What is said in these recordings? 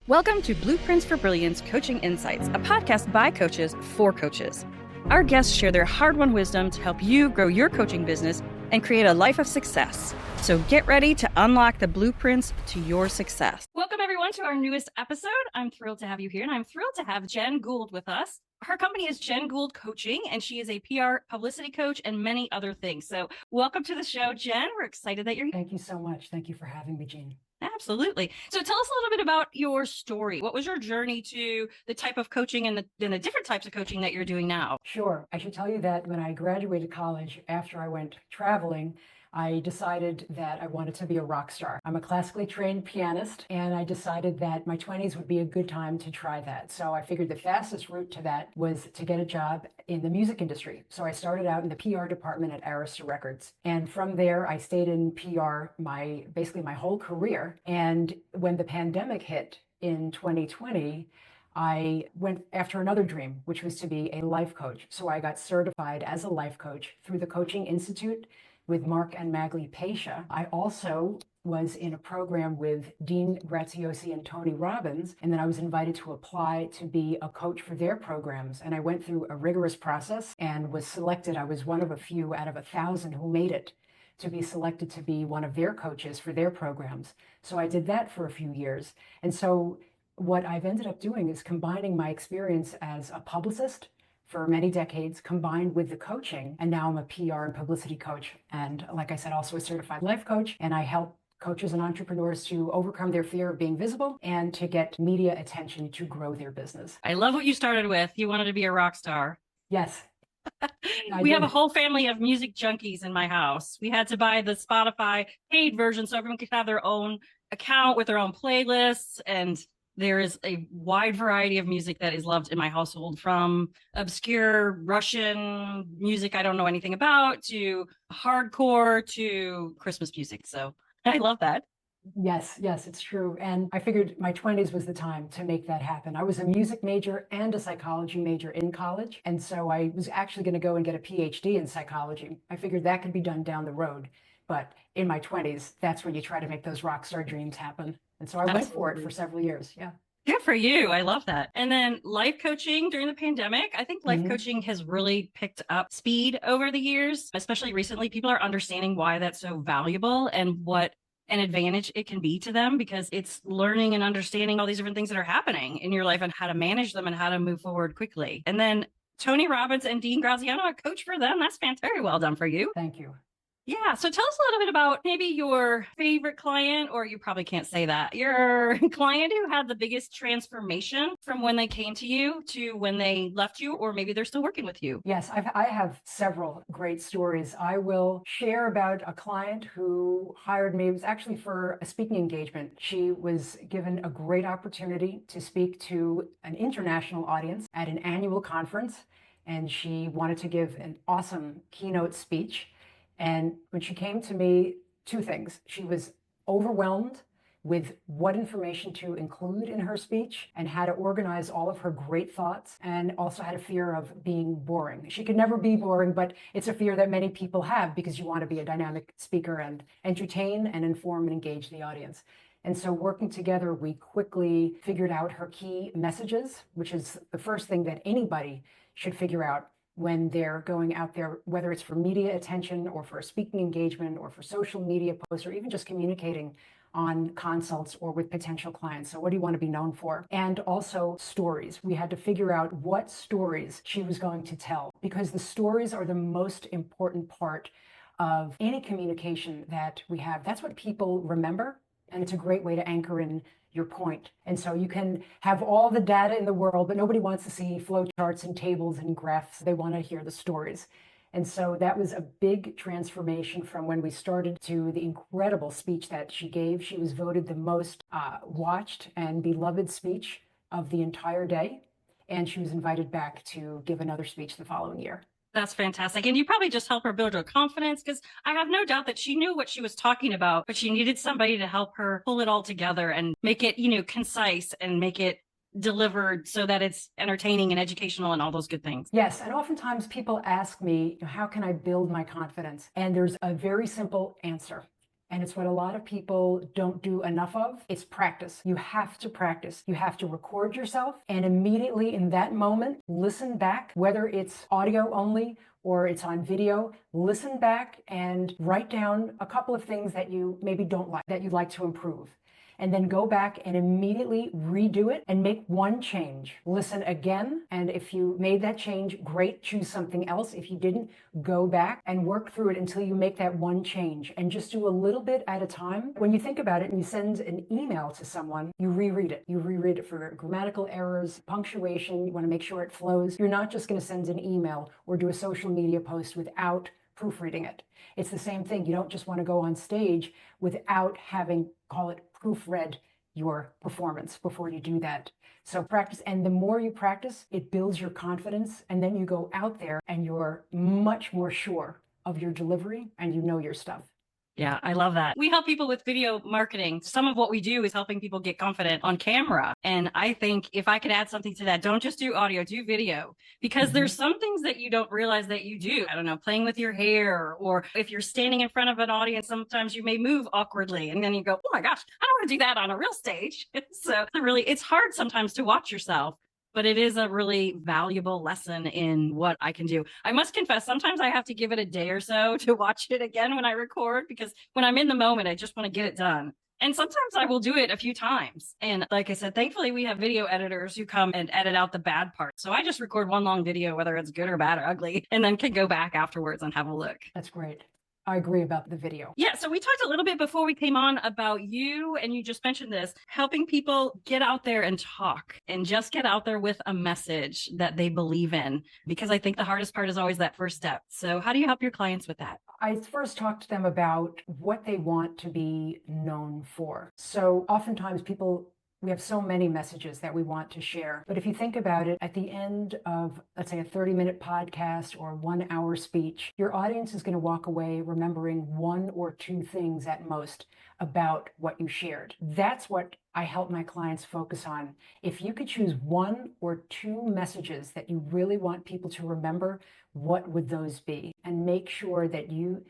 Welcome to Blueprints for Brilliance Coaching Insights, a podcast by coaches for coaches. Our guests share their hard-won wisdom to help you grow your coaching business and create a life of success. So get ready to unlock the blueprints to your success. Welcome, everyone, to our newest episode. I'm thrilled to have you here, and I'm thrilled to have Jen Gould with us. Her company is Jen Gould Coaching, and she is a PR publicity coach and many other things. So welcome to the show, Jen. We're excited that you're here. Thank you so much. Thank you for having me, Jeanne. Absolutely. So tell us a little bit about your story. What was your journey to the type of coaching and the different types of coaching that you're doing now? Sure. I should tell you that when I graduated college, after I went traveling, I decided that I wanted to be a rock star. I'm a classically trained pianist, and I decided that my 20s would be a good time to try that. So I figured the fastest route to that was to get a job in the music industry. So I started out in the PR department at Arista Records. And from there, I stayed in PR basically my whole career. And when the pandemic hit in 2020, I went after another dream, which was to be a life coach. So I got certified as a life coach through the Coaching Institute with Mark and Magli Pasha. I also was in a program with Dean Graziosi and Tony Robbins, and then I was invited to apply to be a coach for their programs. And I went through a rigorous process and was selected. I was one of a few out of 1,000 who made it to be selected to be one of their coaches for their programs. So I did that for a few years. And so what I've ended up doing is combining my experience as a publicist for many decades, combined with the coaching. And now I'm a PR and publicity coach. And like I said, also a certified life coach. And I help coaches and entrepreneurs to overcome their fear of being visible and to get media attention to grow their business. I love what you started with. You wanted to be a rock star. Yes. We have a whole family of music junkies in my house. We had to buy the Spotify paid version so everyone could have their own account with their own playlists, and there is a wide variety of music that is loved in my household, from obscure Russian music I don't know anything about to hardcore to Christmas music. So I love that. Yes, it's true. And I figured my 20s was the time to make that happen. I was a music major and a psychology major in college. And so I was actually going to go and get a PhD in psychology. I figured that could be done down the road. But in my 20s, that's when you try to make those rock star dreams happen. And so I went for it for several years. Yeah. Good for you. I love that. And then life coaching during the pandemic. I think life coaching has really picked up speed over the years, especially recently. People are understanding why that's so valuable and what an advantage it can be to them, because it's learning and understanding all these different things that are happening in your life and how to manage them and how to move forward quickly. And then Tony Robbins and Dean Graziano, a coach for them. That's fantastic. Very well done for you. Thank you. Yeah. So tell us a little bit about maybe your favorite client, or you probably can't say that, your client who had the biggest transformation from when they came to you to when they left you, or maybe they're still working with you. Yes, I have several great stories. I will share about a client who hired me. It was actually for a speaking engagement. She was given a great opportunity to speak to an international audience at an annual conference, and she wanted to give an awesome keynote speech. And when she came to me, two things. She was overwhelmed with what information to include in her speech and how to organize all of her great thoughts, and also had a fear of being boring. She could never be boring, but it's a fear that many people have because you want to be a dynamic speaker and entertain and inform and engage the audience. And so working together, we quickly figured out her key messages, which is the first thing that anybody should figure out when they're going out there, whether it's for media attention or for a speaking engagement or for social media posts or even just communicating on consults or with potential clients. So what do you want to be known for? And also stories. We had to figure out what stories she was going to tell, because the stories are the most important part of any communication that we have. That's what people remember. And it's a great way to anchor in your point. And so you can have all the data in the world, but nobody wants to see flowcharts and tables and graphs. They want to hear the stories. And so that was a big transformation from when we started to the incredible speech that she gave. She was voted the most watched and beloved speech of the entire day. And she was invited back to give another speech the following year. That's fantastic. And you probably just help her build her confidence, because I have no doubt that she knew what she was talking about, but she needed somebody to help her pull it all together and make it, concise and make it delivered so that it's entertaining and educational and all those good things. Yes. And oftentimes people ask me, how can I build my confidence? And there's a very simple answer. And it's what a lot of people don't do enough of. It's practice. You have to practice. You have to record yourself and immediately in that moment, listen back, whether it's audio only or it's on video, listen back and write down a couple of things that you maybe don't like, that you'd like to improve. And then go back and immediately redo it and make one change. Listen again. And if you made that change, great, choose something else. If you didn't, go back and work through it until you make that one change and just do a little bit at a time. When you think about it and you send an email to someone, you reread it. You reread it for grammatical errors, punctuation. You want to make sure it flows. You're not just going to send an email or do a social media post without proofreading it. It's the same thing. You don't just want to go on stage without having, call it, proofread your performance before you do that. So practice, and the more you practice, it builds your confidence, and then you go out there and you're much more sure of your delivery and you know your stuff. Yeah, I love that. We help people with video marketing. Some of what we do is helping people get confident on camera. And I think if I could add something to that, don't just do audio, do video, because there's some things that you don't realize that you do. I don't know, playing with your hair, or if you're standing in front of an audience, sometimes you may move awkwardly and then you go, oh my gosh, I don't want to do that on a real stage. So it's hard sometimes to watch yourself. But it is a really valuable lesson in what I can do. I must confess, sometimes I have to give it a day or so to watch it again when I record, because when I'm in the moment, I just want to get it done. And sometimes I will do it a few times. And like I said, thankfully, we have video editors who come and edit out the bad parts. So I just record one long video, whether it's good or bad or ugly, and then can go back afterwards and have a look. That's great. I agree about the video. Yeah, so we talked a little bit before we came on about you, and you just mentioned this, helping people get out there and talk and just get out there with a message that they believe in, because I think the hardest part is always that first step. So how do you help your clients with that? I first talk to them about what they want to be known for. So oftentimes we have so many messages that we want to share. But if you think about it, at the end of, let's say, a 30-minute podcast or 1 hour speech, your audience is going to walk away remembering one or two things at most about what you shared. That's what I help my clients focus on. If you could choose one or two messages that you really want people to remember, what would those be? And make sure that you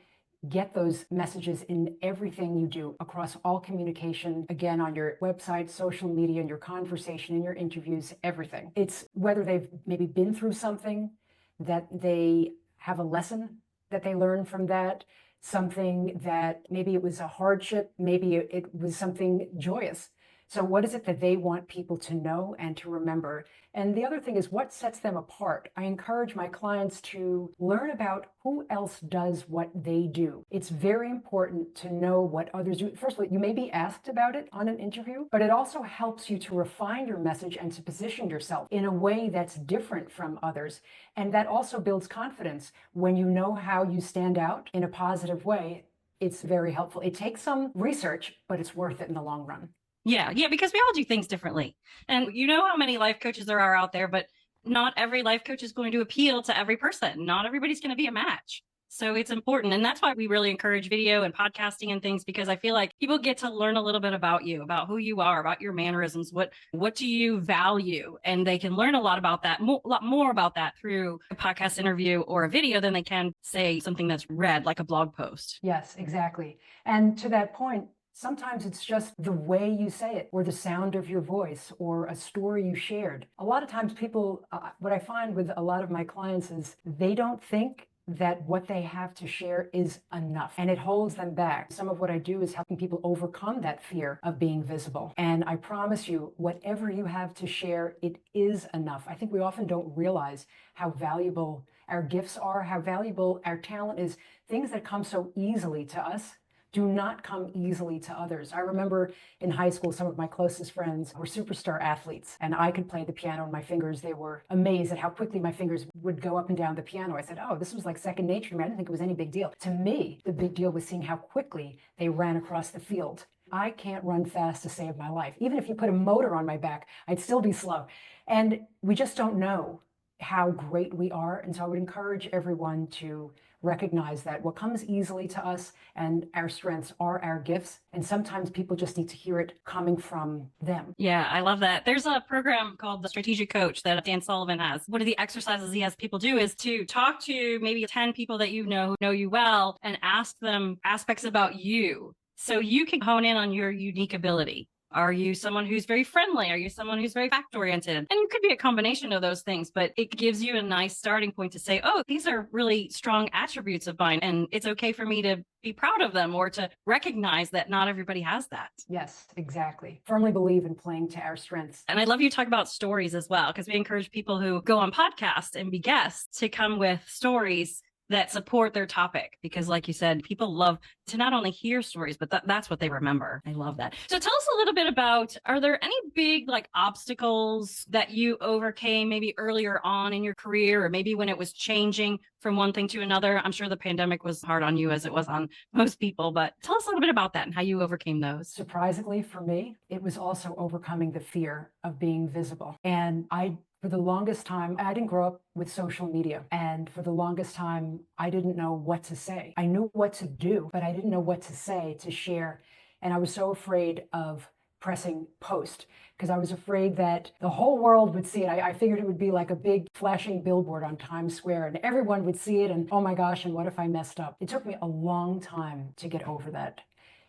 get those messages in everything you do across all communication, again, on your website, social media, in your conversation, in your interviews, everything. It's whether they've maybe been through something, that they have a lesson that they learned from that, something that maybe it was a hardship, maybe it was something joyous. So what is it that they want people to know and to remember? And the other thing is, what sets them apart? I encourage my clients to learn about who else does what they do. It's very important to know what others do. First of all, you may be asked about it on an interview, but it also helps you to refine your message and to position yourself in a way that's different from others. And that also builds confidence. When you know how you stand out in a positive way, it's very helpful. It takes some research, but it's worth it in the long run. Yeah, because we all do things differently. And you know how many life coaches there are out there, but not every life coach is going to appeal to every person. Not everybody's going to be a match. So it's important. And that's why we really encourage video and podcasting and things, because I feel like people get to learn a little bit about you, about who you are, about your mannerisms, what do you value? And they can learn a lot about that, a lot more about that through a podcast interview or a video than they can say something that's read, like a blog post. Yes, exactly. And to that point, sometimes it's just the way you say it, or the sound of your voice, or a story you shared. A lot of times people, what I find with a lot of my clients is they don't think that what they have to share is enough, and it holds them back. Some of what I do is helping people overcome that fear of being visible. And I promise you, whatever you have to share, it is enough. I think we often don't realize how valuable our gifts are, how valuable our talent is. Things that come so easily to us do not come easily to others. I remember in high school, some of my closest friends were superstar athletes, and I could play the piano and my fingers. They were amazed at how quickly my fingers would go up and down the piano. I said, oh, this was like second nature to me. I didn't think it was any big deal. To me, the big deal was seeing how quickly they ran across the field. I can't run fast to save my life. Even if you put a motor on my back, I'd still be slow. And we just don't know how great we are. And so I would encourage everyone to recognize that what comes easily to us and our strengths are our gifts. And sometimes people just need to hear it coming from them. Yeah, I love that. There's a program called the Strategic Coach that Dan Sullivan has. One of the exercises he has people do is to talk to maybe 10 people that you know who know you well and ask them aspects about you So you can hone in on your unique ability. Are you someone who's very friendly? Are you someone who's very fact oriented? And it could be a combination of those things, but it gives you a nice starting point to say, oh, these are really strong attributes of mine. And it's okay for me to be proud of them or to recognize that not everybody has that. Yes, exactly. Firmly believe in playing to our strengths. And I love you talk about stories as well, because we encourage people who go on podcasts and be guests to come with stories that support their topic, because like you said, people love to not only hear stories, but that's what they remember. I love that. So tell us a little bit about, are there any big like obstacles that you overcame maybe earlier on in your career, or maybe when it was changing from one thing to another? I'm sure the pandemic was hard on you as it was on most people, but tell us a little bit about that and how you overcame those. Surprisingly for me, it was also overcoming the fear of being visible. And for the longest time, I didn't grow up with social media. And for the longest time, I didn't know what to say. I knew what to do, but I didn't know what to say, to share. And I was so afraid of pressing post because I was afraid that the whole world would see it. I figured it would be like a big flashing billboard on Times Square and everyone would see it. And oh my gosh, and what if I messed up? It took me a long time to get over that.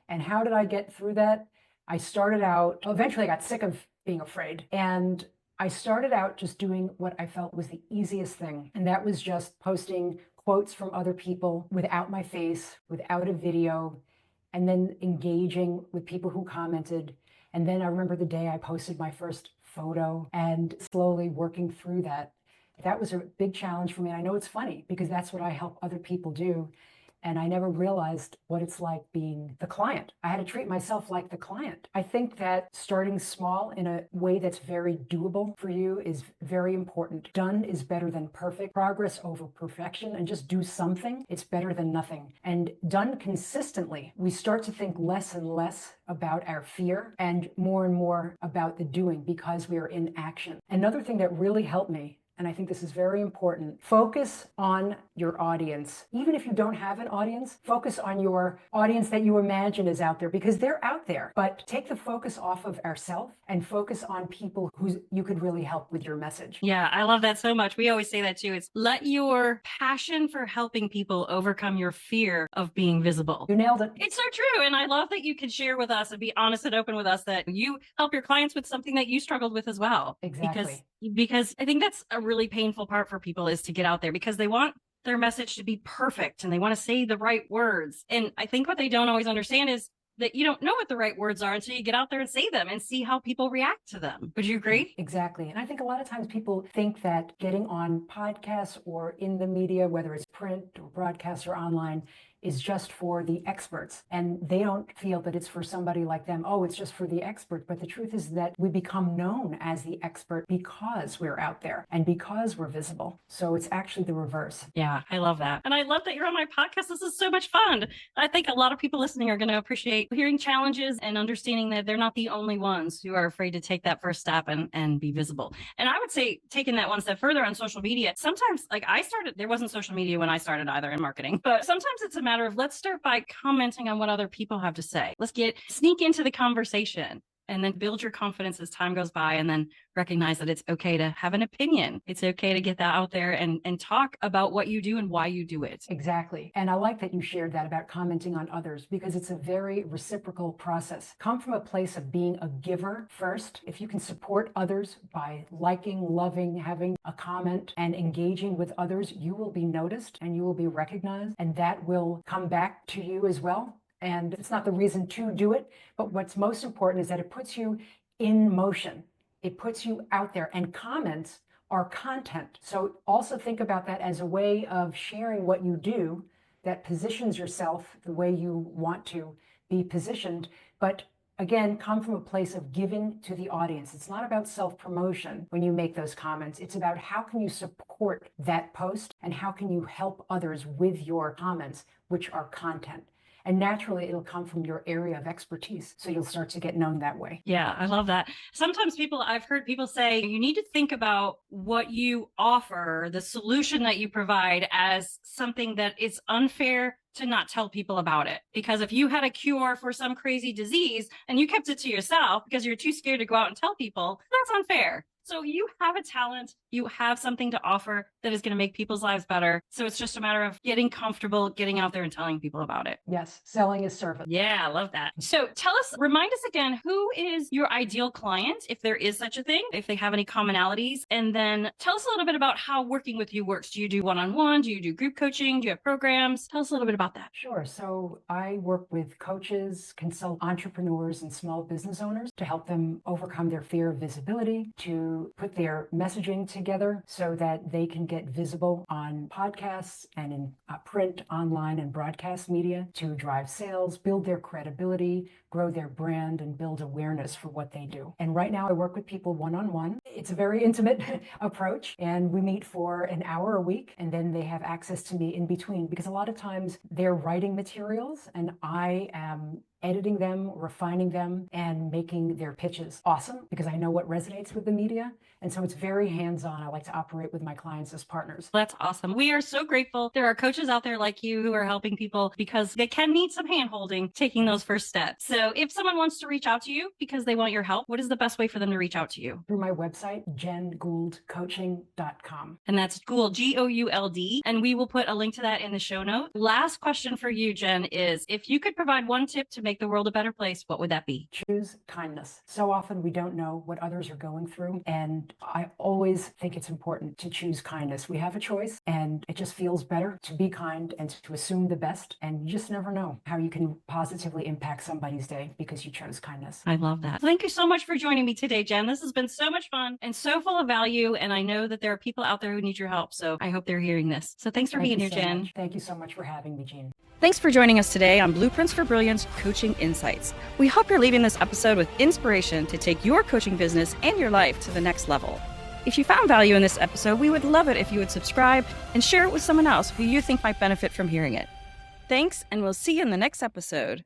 And how did I get through that? I started out, eventually I got sick of being afraid. And I started out just doing what I felt was the easiest thing. And that was just posting quotes from other people without my face, without a video, and then engaging with people who commented. And then I remember the day I posted my first photo and slowly working through that. That was a big challenge for me. And I know it's funny because that's what I help other people do. And I never realized what it's like being the client. I had to treat myself like the client. I think that starting small in a way that's very doable for you is very important. Done is better than perfect. Progress over perfection, and just do something. It's better than nothing. And done consistently, we start to think less and less about our fear and more about the doing because we are in action. Another thing that really helped me, and I think this is very important, focus on your audience. Even if you don't have an audience, focus on your audience that you imagine is out there, because they're out there. But take the focus off of ourselves and focus on people who you could really help with your message. Yeah, I love that so much. We always say that too. It's let your passion for helping people overcome your fear of being visible. You nailed it. It's so true. And I love that you can share with us and be honest and open with us that you help your clients with something that you struggled with as well. Exactly. Because I think that's a really painful part for people, is to get out there because they want their message to be perfect and they want to say the right words. And I think what they don't always understand is that you don't know what the right words are until you get out there and say them and see how people react to them. Would you agree? Exactly. And I think a lot of times people think that getting on podcasts or in the media, whether it's print or broadcast or online, is just for the experts. And they don't feel that it's for somebody like them. Oh, it's just for the expert. But the truth is that we become known as the expert because we're out there and because we're visible. So it's actually the reverse. Yeah, I love that. And I love that you're on my podcast. This is so much fun. I think a lot of people listening are going to appreciate hearing challenges and understanding that they're not the only ones who are afraid to take that first step and be visible. And I would say taking that one step further on social media, sometimes like there wasn't social media when I started either in marketing, but sometimes it's a matter of let's start by commenting on what other people have to say. Let's sneak into the conversation and then build your confidence as time goes by, and then recognize that it's okay to have an opinion. It's okay to get that out there and talk about what you do and why you do it. Exactly. And I like that you shared that about commenting on others, because it's a very reciprocal process. Come from a place of being a giver first. If you can support others by liking, loving, having a comment and engaging with others, you will be noticed and you will be recognized, and that will come back to you as well. And it's not the reason to do it, but what's most important is that it puts you in motion. It puts you out there, and comments are content. So also think about that as a way of sharing what you do that positions yourself the way you want to be positioned. But again, come from a place of giving to the audience. It's not about self-promotion when you make those comments. It's about how can you support that post and how can you help others with your comments, which are content. And naturally, it'll come from your area of expertise. So you'll start to get known that way. Yeah, I love that. Sometimes I've heard people say, you need to think about what you offer, the solution that you provide, as something that is unfair to not tell people about it. Because if you had a cure for some crazy disease and you kept it to yourself because you're too scared to go out and tell people, that's unfair. So you have a talent, you have something to offer that is going to make people's lives better. So it's just a matter of getting comfortable, getting out there and telling people about it. Yes, selling is service. Yeah, I love that. So remind us again, who is your ideal client, if there is such a thing, if they have any commonalities, and then tell us a little bit about how working with you works. Do you do one-on-one? Do you do group coaching? Do you have programs? Tell us a little bit about that. Sure. So I work with coaches, consult entrepreneurs and small business owners to help them overcome their fear of visibility, to put their messaging together so that they can get visible on podcasts and in print, online, and broadcast media, to drive sales, build their credibility, grow their brand, and build awareness for what they do. And right now I work with people one-on-one. It's a very intimate approach, and we meet for an hour a week, and then they have access to me in between, because a lot of times they're writing materials and I am editing them, refining them, and making their pitches awesome, because I know what resonates with the media. And so it's very hands-on. I like to operate with my clients as partners. That's awesome. We are so grateful there are coaches out there like you who are helping people, because they can need some hand-holding taking those first steps. So if someone wants to reach out to you because they want your help, what is the best way for them to reach out to you? Through my website, JenGouldCoaching.com. And that's Gould, Gould. And we will put a link to that in the show note. Last question for you, Jen, is if you could provide one tip to make the world a better place, what would that be? Choose kindness. So often we don't know what others are going through, and I always think it's important to choose kindness. We have a choice, and it just feels better to be kind and to assume the best, and you just never know how you can positively impact somebody's day because you chose kindness. I love that. Thank you so much for joining me today, Jen. This has been so much fun and so full of value, and I know that there are people out there who need your help, so I hope they're hearing this. So thanks for being here, Jen. Thank you so much for having me, Jeanne. Thanks for joining us today on Blueprints for Brilliance Coaching Insights. We hope you're leaving this episode with inspiration to take your coaching business and your life to the next level. If you found value in this episode, we would love it if you would subscribe and share it with someone else who you think might benefit from hearing it. Thanks, and we'll see you in the next episode.